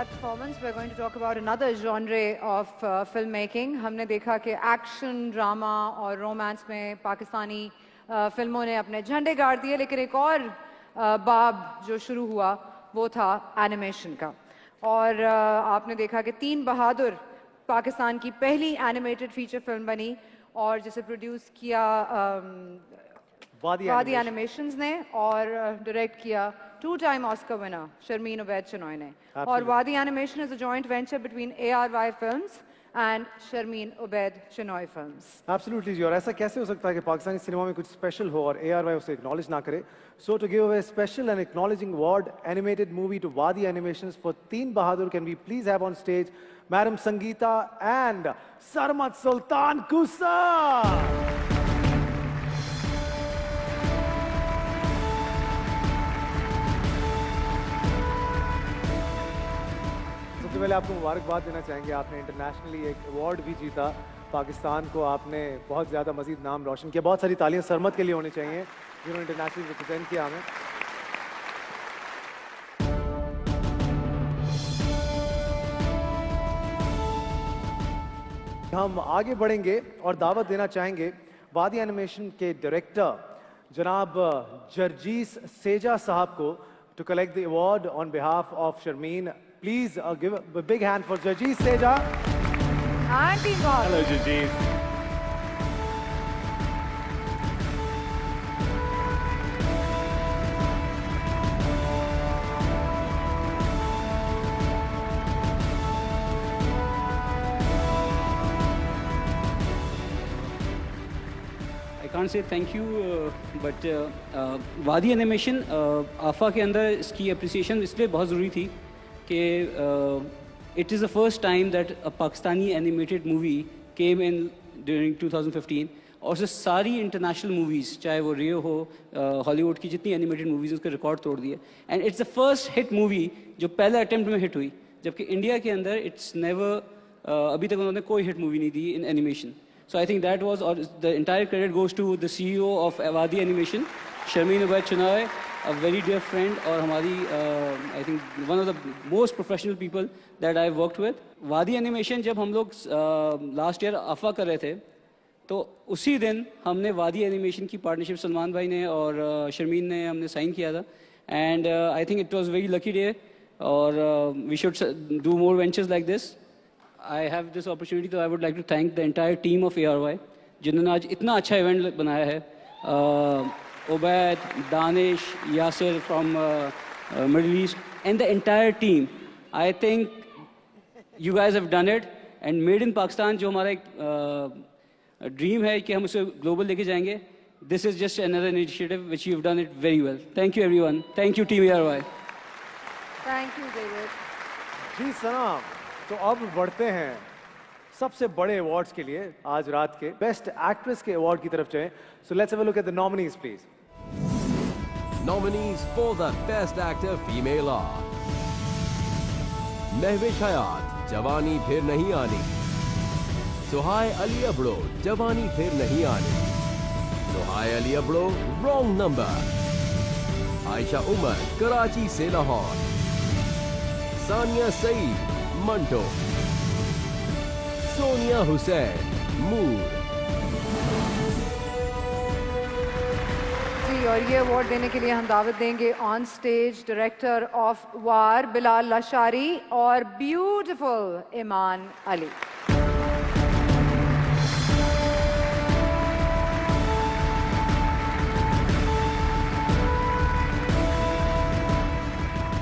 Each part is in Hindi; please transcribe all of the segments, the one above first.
that performance, we're going to talk about another genre of filmmaking. हमने देखा कि एक्शन, ड्रामा और रोमांस में पाकिस्तानी फिल्मों ने अपने झंडे गाड़ दिए, लेकिन एक और बाब जो शुरू हुआ वो था एनिमेशन का। और आपने देखा कि तीन बहादुर पाकिस्तान की पहली एनिमेटेड फीचर फिल्म बनी और जिसे प्रोड्यूस किया वादी एनिमेशंस ने और डायरेक्ट किया two-time Oscar winner Sharmeen Obaid Chinoy ने। और वादी animation is a joint venture between ARY Films and Sharmeen Obaid Chinoy Films. Absolutely जी, और ऐसा कैसे हो सकता है कि पाकिस्तानी सिनेमा में कुछ स्पेशल हो और ARY उसे एक्नॉलेज ना करे? So to give away a special and acknowledging award animated movie to Wadi Animations for Teen Bahadur, can we please have on stage Madam Sangeeta and Sarmat Sultan Kusa? सबसे पहले आपको मुबारकबाद देना चाहेंगे, आपने इंटरनेशनली एक अवार्ड भी जीता, पाकिस्तान को आपने बहुत ज़्यादा मज़ीद नाम रोशन किया। बहुत सारी तालियां सरमत के लिए होनी चाहिए जिन्होंने इंटरनेशनली रिप्रेजेंट किया हमें। हम आगे बढ़ेंगे और दावत देना चाहेंगे वादी एनिमेशन के डायरेक्टर जनाब जर्जीस सेजा साहब को to collect the award on behalf of Sharmeen. Please give a big hand for Jarjees Seja. And team boss. Hello, Jarjees. I can't say thank you, but वादी एनिमेशन आफा के अंदर इसकी अप्रिसिएशन इसलिए बहुत ज़रूरी थी कि it is the first time that a Pakistani animated movie came in during 2015 और उससे सारी इंटरनेशनल मूवीज़ चाहे वो रियो हो हॉलीवुड की जितनी एनिमेटेड मूवीज़ उसके रिकॉर्ड तोड़ दिए and it's the first hit movie जो पहले अटेम्प्ट में हिट हुई जबकि इंडिया के अंदर इट्स नेवर अभी तक उन्होंने कोई हिट मूवी नहीं दी in animation so I think that was और the entire credit goes to the CEO of Waadi animation Sharmeen Obaid Chinoy a very dear friend और हमारी I think one of the most professional people that I've worked with. वादी एनिमेशन जब हम लोग लास्ट ईयर अफा कर रहे थे तो उसी दिन हमने वादी एनिमेशन की पार्टनरशिप सलमान भाई ने और शर्मीन ने हमने साइन किया था and I think it was very lucky day और we should do more ventures like this. I have this opportunity तो I would like to thank the entire team of ARY जिन्होंने आज इतना अच्छा इवेंट बनाया है. Obaid, Danish, Yasir from Middle East, and the entire team. I think you guys have done it. And Made in Pakistan, जो हमारा एक dream है कि हम उसे global लेके जाएंगे. This is just another initiative which you've done it very well. Thank you everyone. Thank you Team ARY. Thank you David. जी सलाम, तो अब बढ़ते हैं सबसे बड़े अवार्ड्स के लिए आज रात के बेस्ट एक्ट्रेस के अवार्ड की तरफ चलें. So let's have a look at the nominees please. Nominees for the Best Actor Female are Mahwish Hayat, Jawani Phir नहीं आनी. सुहाय अली अबड़ो, जवानी फिर नहीं आनी. सुहाय अली अबड़ो, रॉन्ग नंबर. आयशा उमर, कराची से लाहौर. सानिया सईद, मंटो. सोनिया हुसैन, मूर. जी, और ये अवार्ड देने के लिए हम दावत देंगे on stage director of war Bilal Lashari और beautiful Iman Ali.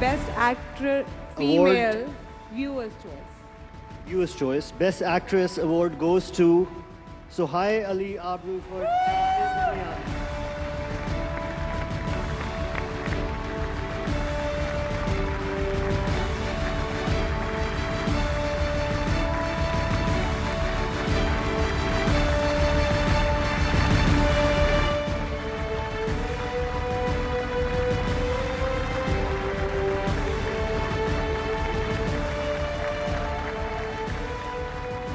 Best Actor Female Viewers Choice. Viewers Choice. Best Actress Award goes to Suhai Ali Abru for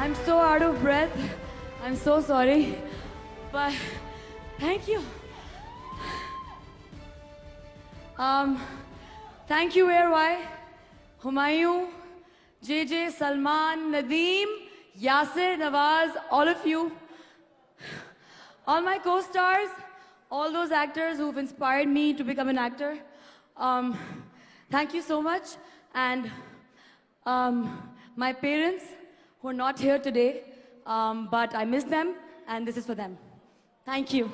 I'm so out of breath. I'm so sorry. But thank you. Thank you ARY, Humayun, JJ, Salman, Nadeem, Yasir, Nawaz, all of you, all my co-stars, all those actors who've inspired me to become an actor. Thank you so much. And my parents who are not here today, but I miss them, and this is for them. Thank you.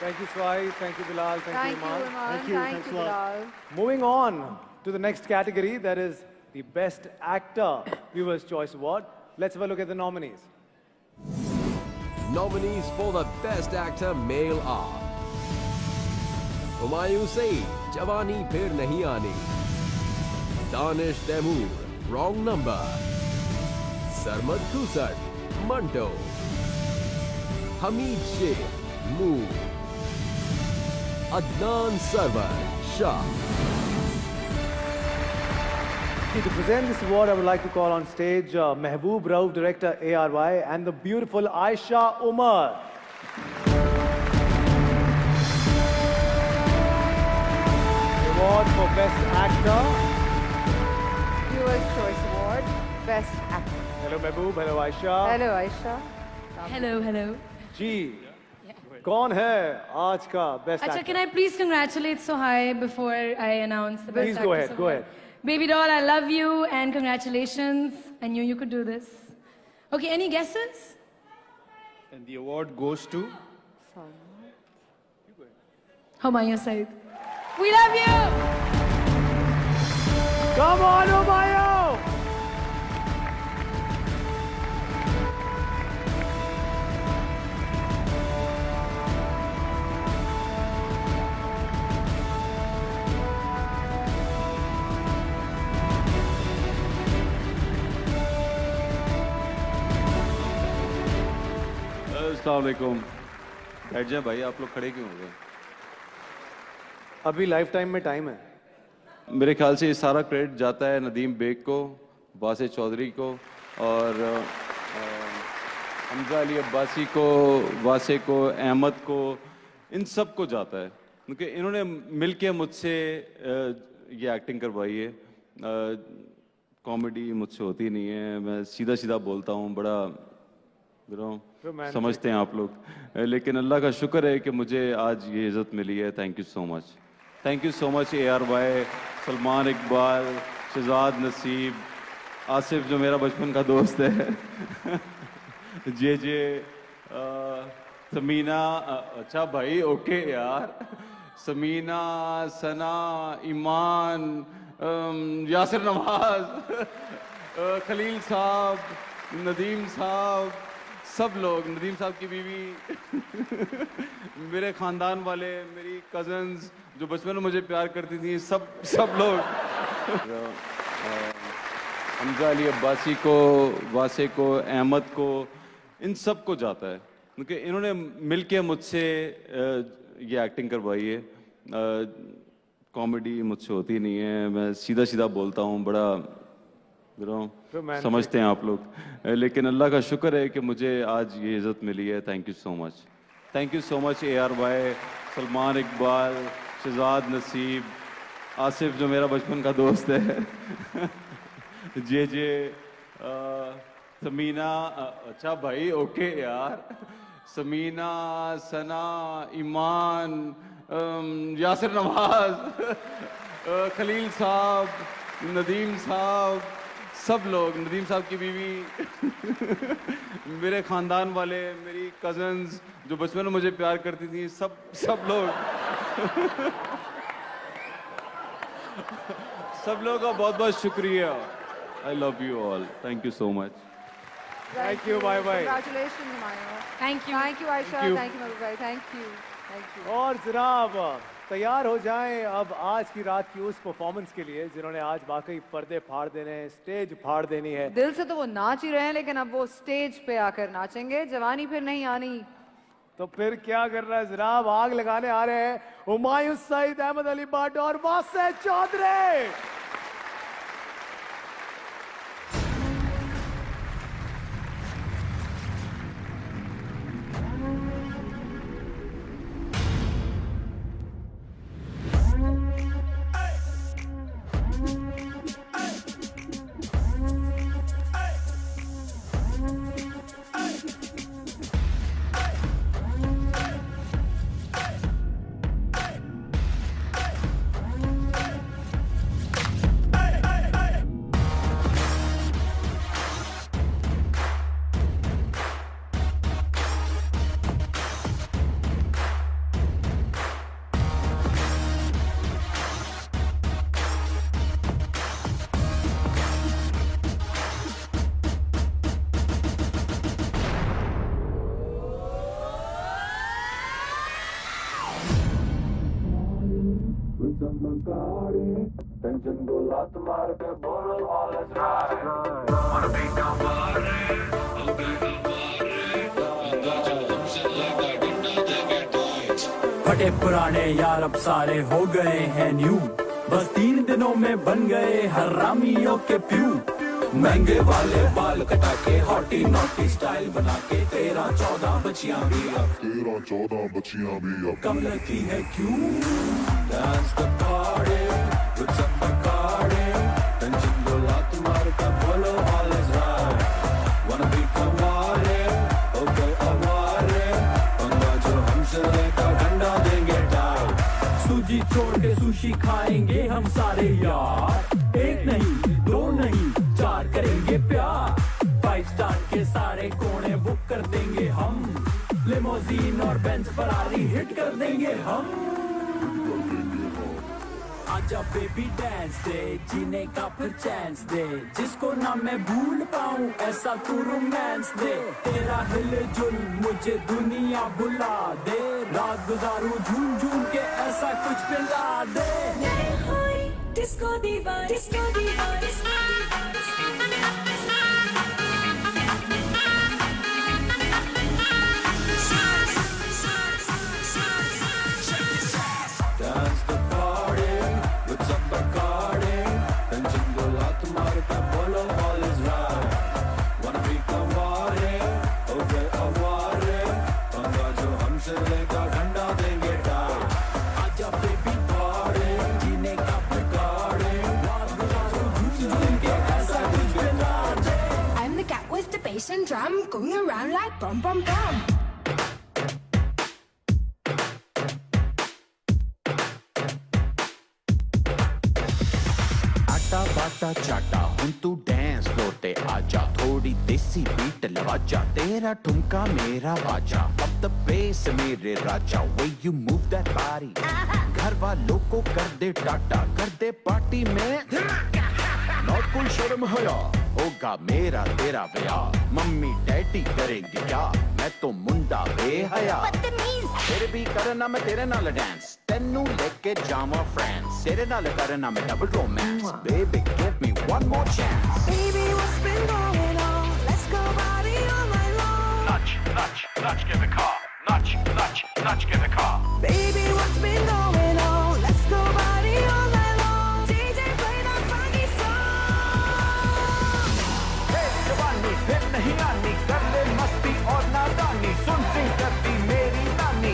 Thank you, Swai. Thank you, Bilal. Thank you, Iman. Thank you. Thank Thanks you, a lot. Bilal. Moving on to the next category, that is the Best Actor Viewers' Choice Award. Let's have a look at the nominees. Nominees for the Best Actor Male are Humayun Saeed, Jawani Phir Nahi Aani, Danish Taimur, Wrong Number, Sarmad Khusad, Manto, Hamid Sheikh, Move, Adnan Sarwar, Shah. To present this award, I would like to call on stage Mehboob Rauf, director ARY, and the beautiful Aisha Umar. The award for Best Actor. Viewers' Choice Award, Best Actor. Hello Mehboob, hello Aisha. Hello, Aisha. Hello, hello. जी, कौन है आज का Best Acha, Actor? can I please congratulate Sohai before I announce the Please best go actress ahead, go award? ahead. Baby doll, I love you and congratulations. I knew you could do this. Okay, any guesses? And the award goes to Humayun Saeed. We love you! Come on, Humayun! अस्सलाम वालेकुम। बैठ जाए भाई, आप लोग खड़े क्यों हो गए? अभी लाइफ टाइम में टाइम है। मेरे ख्याल से ये सारा क्रेडिट जाता है नदीम बेग को, वासे चौधरी को और हमजा अली अब्बासी को, वासे को, अहमद को, इन सब को जाता है क्योंकि इन्होंने मिलके मुझसे ये एक्टिंग करवाई है। कॉमेडी मुझसे होती नहीं है, मैं सीधा सीधा बोलता हूँ, बड़ा समझते हैं आप लोग, लेकिन अल्लाह का शुक्र है कि मुझे आज ये इज़्ज़त मिली है। Thank you so much, thank you so much ARY, Salman Iqbal, Shahzad Naseeb, Asif जो मेरा बचपन का दोस्त है, JJ, समीना, अच्छा भाई ओके यार, समीना, सना, ईमान, यासिर नवाज, खलील साहब, नदीम साहब, सब लोग, नदीम साहब की बीवी, मेरे ख़ानदान वाले, मेरी कज़न्स जो बचपन में मुझे प्यार करती थी, सब लोग, हमजा अली अब्बासी को, वासे को, अहमद को, इन सब को जाता है क्योंकि इन्होंने मिलके मुझसे ये एक्टिंग करवाई है। कॉमेडी मुझसे होती नहीं है, मैं सीधा सीधा बोलता हूँ, बड़ा समझते हैं आप लोग, लेकिन अल्लाह का शुक्र है कि मुझे आज ये इज़्ज़त मिली है। Thank you so much, thank you so much ARY, Salman Iqbal, Shahzad Naseeb, Asif जो मेरा बचपन का दोस्त है, JJ, समीना, अच्छा भाई ओके यार, समीना, सना, ईमान, यासिर नवाज, खलील साहब, नदीम साहब, सब लोग, नदीम साहब की बीवी, मेरे ख़ानदान वाले, मेरी कज़न्स जो बचपन में मुझे प्यार करती थी, सब लोग, सब लोगों का बहुत बहुत शुक्रिया। I love you all, thank you so much. Thank you, bye bye. Congratulations, Humayun. Thank you. Thank you, Aisha. Thank you. Thank you, Mehboob bhai. Thank you. Thank you. और जनाब तैयार हो जाएं अब आज की रात की उस परफॉर्मेंस के लिए जिन्होंने आज वाकई पर्दे फाड़ देने हैं, स्टेज फाड़ देनी है। दिल से तो वो नाच ही रहे हैं, लेकिन अब वो स्टेज पे आकर नाचेंगे। जवानी फिर नहीं आनी। तो फिर क्या कर रहा है जनाब, आग लगाने आ रहे हैं हुमायूं सईद, अहमद अली भट्ट और वासे चौधरी। फटे पुराने यार अब सारे हो गए हैं न्यू, बस 3 दिनों में बन गए हरामियों के प्यू। महंगे वाले बाल कटा के हॉटी नॉटी स्टाइल बना के 13-14 बच्चियां भी अब कम लगती है क्यों। Dance the party with some Bacardi, then jingle out marka bolo all is right. Wanna be kawale, okay aware, पंगा जो हमसे लेकर डंडा देंगे टाइट। सूजी छोड़ के सुशी खाएंगे हम सारे यार, 1 नहीं 2 नहीं 4 करेंगे प्यार। 5 स्टार के सारे कोने बुक कर देंगे हम, लिमोजीन और बेंज फरारी हिट कर देंगे हम। आजा बेबी डांस दे, जीने का फिर चांस दे, जिसको ना मैं भूल पाऊं ऐसा तू रोमांस दे। तेरा हिल जुल मुझे दुनिया बुला दे, रात गुजारूं झूम झूम के ऐसा कुछ पिला दे। डिस्को दीवार, डिस्को दीवार, disco and drum going around like bum bum bum. आटा बाटा चाटा हुन तू डांस फ्लोर ते आजा, थोड़ी देसी बीट लवाजा, तेरा ठुमका मेरा बाजा। Up the bass मेरे राजा, way you move that body, घर वालों को कर दे टाटा, कर दे पार्टी में नॉट कोई शर्म हया, होगा मेरा तेरा ब्याह। मम्मी डैडी करेंगे क्या, मैं तो मुंडा बेहया। फिर भी करना मैं तेरे नाल डांस, तेनू लेके जावा फ्रांस, तेरे नाल करना मैं double romance. Baby give me one more chance. Baby what's been going on, let's go party all night long. Nudge, nudge, nudge, get the car. Nudge, nudge, nudge, get the car. Baby what's been going on, let's go party all night long. DJ play that funky song. Hey जवानी फिर नहीं आनी, कर ले मस्ती और नादानी, सुन सिंह करती मेरी नानी।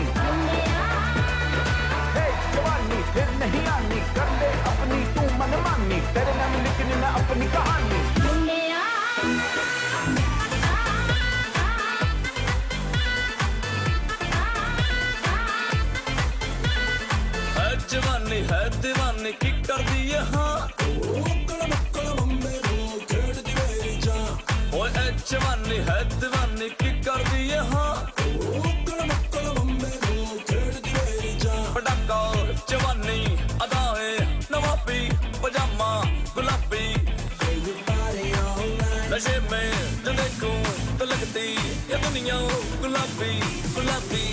Hey जवानी फिर नहीं आनी, कर ले अपनी तू मनमानी, तेरे नाम लिखनी ना अपनी कहानी। जवानी है दीवानी की कर दी है हाँ, ओए जवानी है दीवानी की कर दी है हाँ। पटाखा जवानी अदाए नवाबी पजामा गुलाबी, नशे में जो देखूं तो लगती ये दुनिया गुलाबी गुलाबी।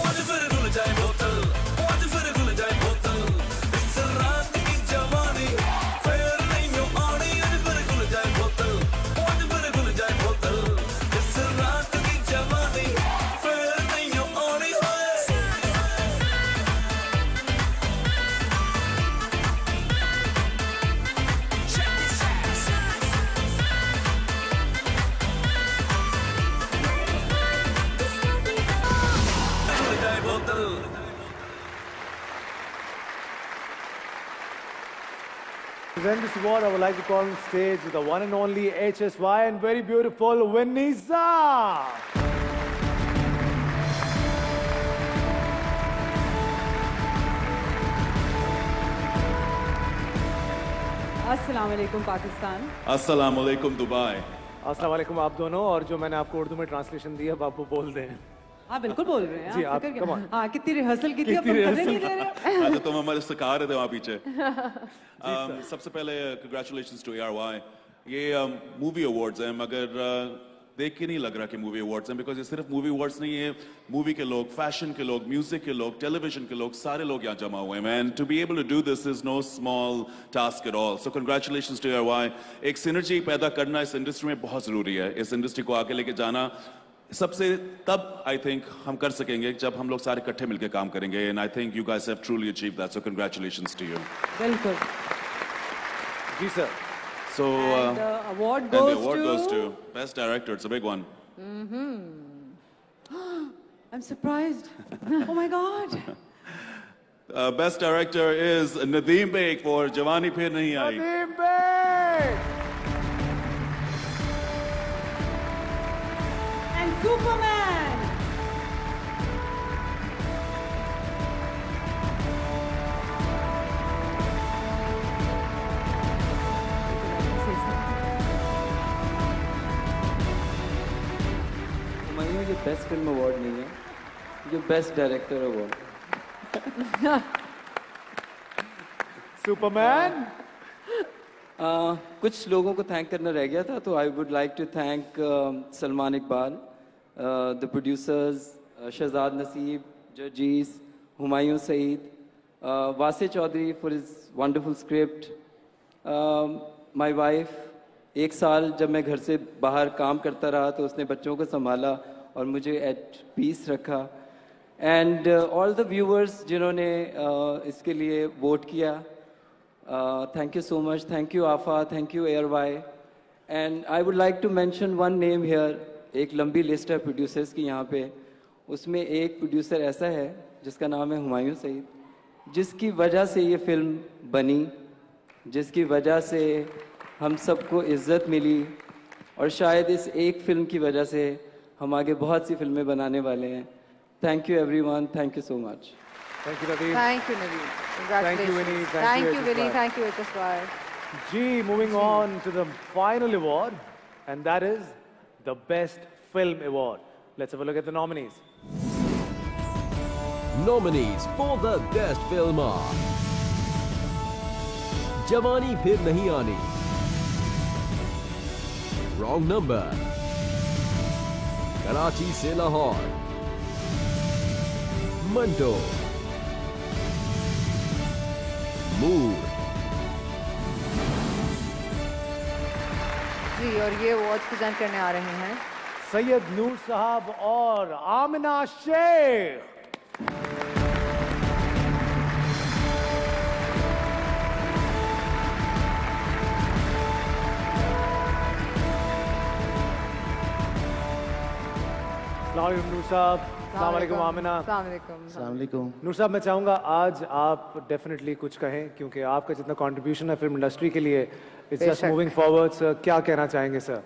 आज फिर भूल जाए बोतल, आज फिर भूल जाए बोतल, इस रात की जवानी फिर नहीं हो आनी। आज फिर भूल जाए बोतल, आज फिर भूल जाए बोतल, इस रात की जवानी फिर नहीं हो आनी। To present this award, I would like to call on stage the one and only HSY and very beautiful Vanessa. अस्सलाम वालेकुम पाकिस्तान। अस्सलाम वालेकुम दुबई। अस्सलाम वालेकुम आप दोनों, और जो मैंने आपको उर्दू में ट्रांसलेशन दी है अब आप वो बोल दें। हाँ बिल्कुल बोल रहे हैं जी, आप आप फिक्र come on. क्यों? हाँ कितनी रिहर्सल की थी, अब कितनी तुम करने नहीं rehearsal? दे रहे हो। तो तुम हमारे सिखा रहे थे वहाँ पीछे। सबसे पहले कंग्रेचुलेशंस टू ARY। ये मूवी अवार्ड्स हैं, मगर देख के नहीं लग रहा कि मूवी अवार्ड्स हैं, बिकॉज ये सिर्फ मूवी अवार्ड्स नहीं है, मूवी के लोग, फैशन के लोग, म्यूजिक के लोग, टेलीविजन के लोग, सारे लोग यहाँ जमा हुए हैं man. To be able to do this is no small task at all. So congratulations to ARY. एक सिनर्जी पैदा करना इस इंडस्ट्री में बहुत जरूरी है. इस इंडस्ट्री को आगे लेके जाना सबसे तब आई थिंक हम कर सकेंगे जब हम लोग सारे इकट्ठे मिलकर काम करेंगे. And I think you guys have truly achieved that. So congratulations to you. बिल्कुल. जी sir. So, award and goes the award to... goes to Best Director. It's a big one. I'm surprised. Oh my God. Best Director is Nadeem Baig for Jawani Phir Nahi Aayi. Nadeem Baig! And Superman. ये बेस्ट फिल्म अवार्ड नहीं है, ये बेस्ट डायरेक्टर अवार्ड. सुपरमैन. कुछ लोगों को थैंक करना रह गया था, तो I would like to thank Salman Iqbal, the producers, Shahzad Nasib, जजेस, Humayun Saeed, Vasay Chaudhry for his wonderful script, my wife. एक साल जब मैं घर से बाहर काम करता रहा तो उसने बच्चों को संभाला और मुझे एट पीस रखा. एंड ऑल द व्यूअर्स जिन्होंने इसके लिए वोट किया, thank you so much. Thank you Aafa, thank you ARY. And I would like to mention one name here. एक लंबी लिस्ट है प्रोड्यूसर्स की यहाँ पे, उसमें एक प्रोड्यूसर ऐसा है जिसका नाम है हुमायूं सईद, जिसकी वजह से ये फिल्म बनी, जिसकी वजह से हम सबको इज्जत मिली, और शायद इस एक फिल्म की वजह से हम आगे बहुत सी फिल्में बनाने वाले हैं. Thank you everyone. Thank you so much. Thank you, Nadeem. Thank you, Nadeem. Thank you, Winnie. Thank you, HSY. Winnie. Thank you, HSY. Gee, moving on to the final award, and that is the Best Film Award. Let's have a look at the nominees. Nominees for the Best Film are Jawani Phir Nahi Aani, Wrong Number, Karachi se Lahore, Manto, Mood. जी, और ये अवार्ड्स प्रेजेंट करने आ रहे हैं सैयद नूर साहब और आमिना शेख. नूर साहब, अस्सलाम वालेकुम. आमिना. अस्सलाम वालेकुम. नूर साहब, मैं चाहूँगा आज आप डेफिनेटली कुछ कहें, क्योंकि आपका जितना कंट्रीब्यूशन है फिल्म इंडस्ट्री के लिए, it's just moving forward. Sir, क्या कहना चाहेंगे सर?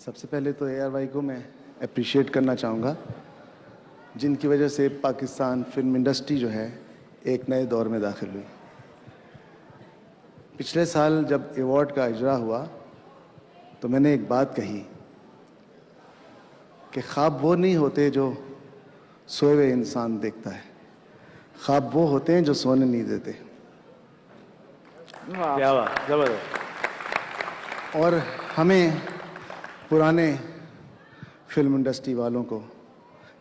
सबसे पहले तो ARY को मैं अप्रिशिएट करना चाहूँगा, जिनकी वजह से पाकिस्तान फिल्म इंडस्ट्री जो है एक नए दौर में दाखिल हुई. पिछले साल जब अवार्ड का इजरा हुआ तो मैंने एक बात कही कि ख्वाब वो नहीं होते जो सोए हुए इंसान देखता है, ख्वाब वो होते हैं जो सोने नहीं देते. क्या बात, जबरदस्त. और हमें पुराने फिल्म इंडस्ट्री वालों को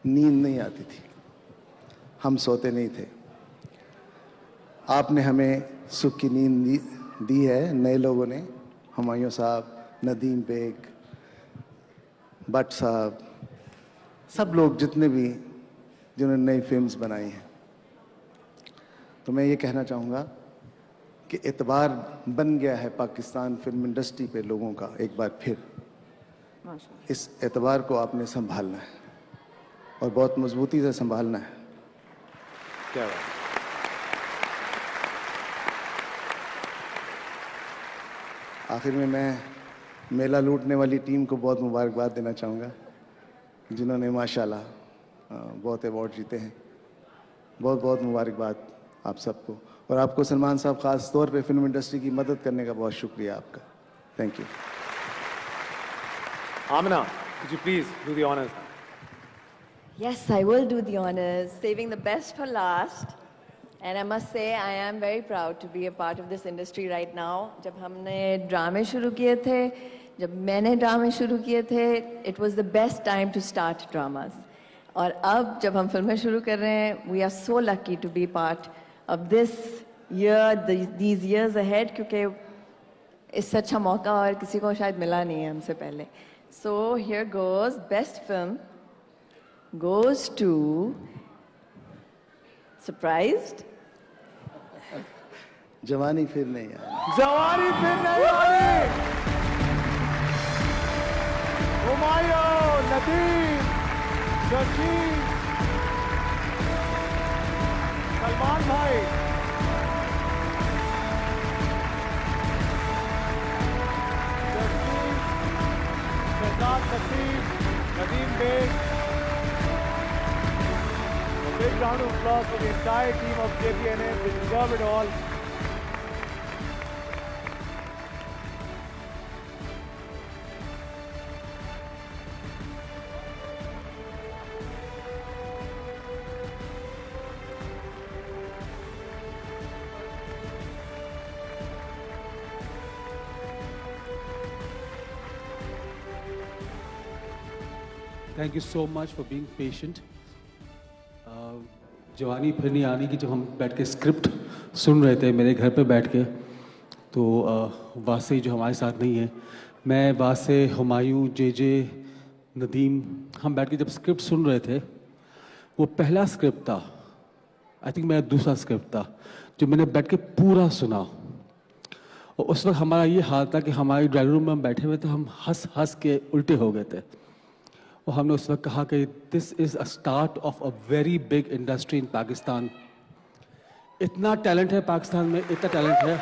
नींद नहीं आती थी, हम सोते नहीं थे. आपने हमें सुख की नींद दी है नए लोगों ने, हुमायूं साहब, नदीम बेग, भट्ट साहब, सब लोग जितने भी जिन्होंने नई फिल्म्स बनाई हैं. तो मैं ये कहना चाहूँगा कि एतबार बन गया है पाकिस्तान फिल्म इंडस्ट्री पे लोगों का एक बार फिर. इस एतबार को आपने संभालना है और बहुत मजबूती से संभालना है. क्या बात. आखिर में मैं मेला लूटने वाली टीम को बहुत मुबारकबाद देना चाहूँगा, जिन्होंने माशाल्लाह बहुत अवार्ड जीते हैं. बहुत बहुत मुबारकबाद आप सबको, और आपको सलमान साहब ख़ास तौर पे फिल्म इंडस्ट्री की मदद करने का बहुत शुक्रिया आपका. Thank you. Amina, could you please do the honors? Yes, I will do the honors, saving the best for last. And I must say, I am very proud to be a part of this industry right now. जब हमने ड्रामे शुरू किए थे, जब मैंने ड्रामे शुरू किए थे, it was the best time to start dramas. और अब जब हम फिल्में शुरू कर रहे हैं, we are so lucky to be part of this year, these years ahead, क्योंकि इससे अच्छा मौका और किसी को शायद मिला नहीं है हमसे पहले. So here goes, best film goes to, surprised? जवानी फिर नहीं आनी. जवानी फिर नहीं आनी. हुमायूं, नदीम, जर्जीस, सलमान भाई. Jarjees, Shahzad Naseeb, Nadeem Baig. A big round of applause for the entire team of JPNA. They deserve it all. Thank you so much for being patient. जवानी फिर नहीं आनी की जब हम बैठ के स्क्रिप्ट सुन रहे थे मेरे घर पे बैठ के, तो वासे जो हमारे साथ नहीं है, मैं वासे, हुमायूं, जे नदीम, हम बैठ के जब स्क्रिप्ट सुन रहे थे, वो पहला स्क्रिप्ट था, आई थिंक मेरा दूसरा स्क्रिप्ट था जो मैंने बैठ के पूरा सुना. और उस वक्त हमारा ये हाल था कि हमारी ड्राइंग रूम में हम बैठे हुए थे, हम हंस हंस के उल्टे हो गए थे. और हमने उस वक्त कहा कि this is a start of a very big industry in Pakistan. इतना टैलेंट है पाकिस्तान में, इतना टैलेंट है.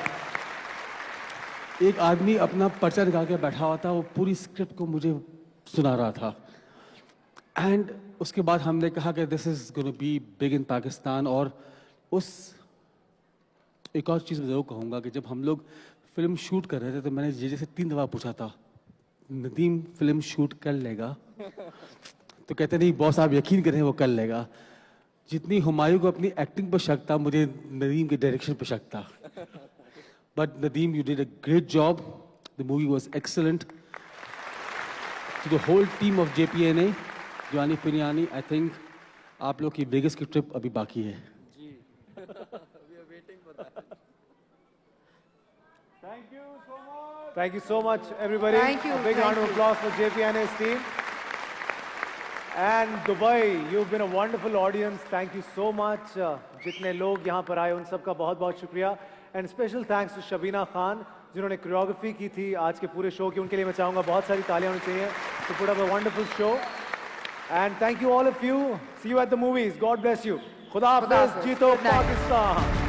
एक आदमी अपना पर्चा निकाल के बैठा हुआ था, वो पूरी स्क्रिप्ट को मुझे सुना रहा था. एंड उसके बाद हमने कहा कि this is gonna be big in Pakistan. और उस एक और चीज़ मैं ज़रूर कहूँगा कि जब हम लोग फिल्म शूट कर रहे थे तो मैंने जे से 3 दफ़ा पूछा था, नदीम फिल्म शूट कर लेगा? तो कहते नहीं बॉस, आप यकीन करें वो कर लेगा. जितनी हुमायूं को अपनी एक्टिंग पर शक था, मुझे नदीम के डायरेक्शन पर शक था. But Nadeem, you did a great job. The movie was excellent. To the whole team of JPNA, Jawani Phir नहीं आनी, आई थिंक आप लोग की वेगस की ट्रिप अभी बाकी है. Thank you so much, everybody. Thank you. A big round of applause for JPNA's team. And Dubai, you've been a wonderful audience. Thank you so much. जितने लोग यहाँ पर आए उन सबका बहुत बहुत शुक्रिया. And special thanks to Shabina Khan, जिन्होंने कोरियोग्राफी की थी आज के पूरे शो की. उनके लिए मैं चाहूँगा बहुत सारी तालियां होनी चाहिए. To put up a wonderful show. And thank you all of you. See you at the movies. God bless you. खुदा हाफिज़. जीतो पाकिस्तान.